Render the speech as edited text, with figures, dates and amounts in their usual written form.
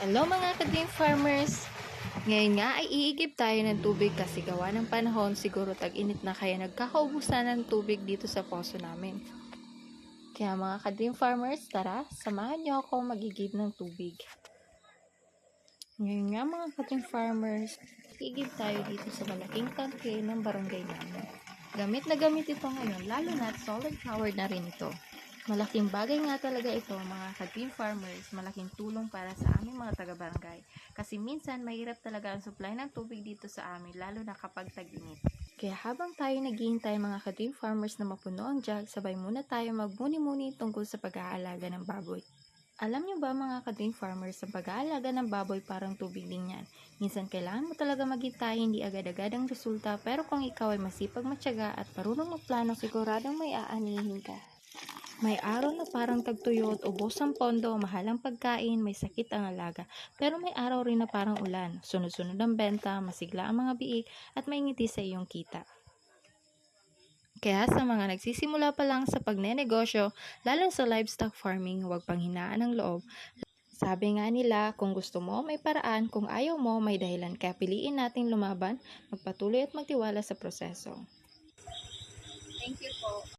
Hello mga ka-dream farmers! Ngayon nga ay iigib tayo ng tubig kasi gawa ng panahon siguro tag-init na kaya nagkakaubusan ng tubig dito sa poso namin. Kaya mga ka-dream farmers, tara, samahan niyo ako mag-igib ng tubig. Ngayon nga mga ka-dream farmers, iigib tayo dito sa malaking tangke ng barangay namin. Gamit na gamit ito ngayon, lalo na solar powered na rin ito. Malaking bagay nga talaga ito mga ka-dream farmers, malaking tulong para sa aming mga taga-barangay. Kasi minsan mahirap talaga ang supply ng tubig dito sa amin, lalo na kapag tag-init. Kaya habang tayo naghihintay mga ka-dream farmers na mapuno ang jug, sabay muna tayo magmuni-muni tungkol sa pag-aalaga ng baboy. Alam nyo ba mga ka-dream farmers, sa pag-aalaga ng baboy parang tubig din yan. Minsan kailangan mo talaga maghintay, hindi agad-agad ang resulta, pero kung ikaw ay masipag matyaga at marunong magplano, siguradong may aanihin ka. May araw na parang tagtuyot, ubos ang pondo, mahal ang pagkain, may sakit ang alaga. Pero may araw rin na parang ulan, sunod-sunod ang benta, masigla ang mga biik, at may ngiti sa iyong kita. Kaya sa mga nagsisimula pa lang sa pagnenegosyo, lalo sa livestock farming, huwag panghinaan ng loob. Sabi nga nila, kung gusto mo, may paraan, kung ayaw mo, may dahilan. Kaya piliin nating lumaban, magpatuloy at magtiwala sa proseso. Thank you po.